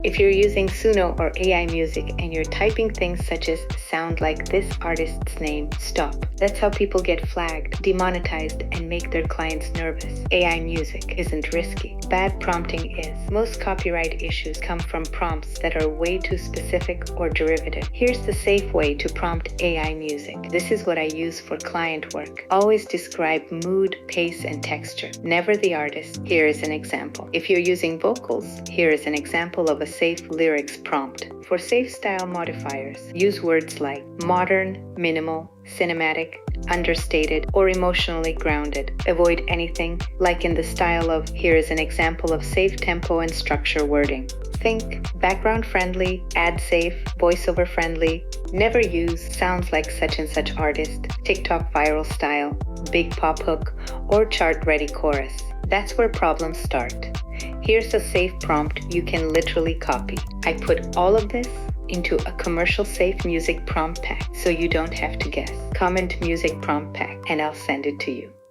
If you're using Suno or AI music and you're typing things such as sound like this artist's name, stop. That's how people get flagged, demonetized, and make their clients nervous. AI music isn't risky. Bad prompting is. Most copyright issues come from prompts that are way too specific or derivative. Here's the safe way to prompt AI music. This is what I use for client work. Always describe mood, pace, and texture. Never the artist. Here is an example. If you're using vocals, here is an example of a safe lyrics prompt. For safe style modifiers, use words like modern, minimal, cinematic, understated, or emotionally grounded. Avoid anything like in the style of here is an example of safe tempo and structure wording. Think background friendly, ad safe, voiceover friendly. Never use sounds like such and such artist, TikTok viral style, big pop hook, or chart ready chorus. That's where problems start. Here's a safe prompt you can literally copy. I put all of this into a commercial safe music prompt pack so you don't have to guess. Comment music prompt pack and I'll send it to you.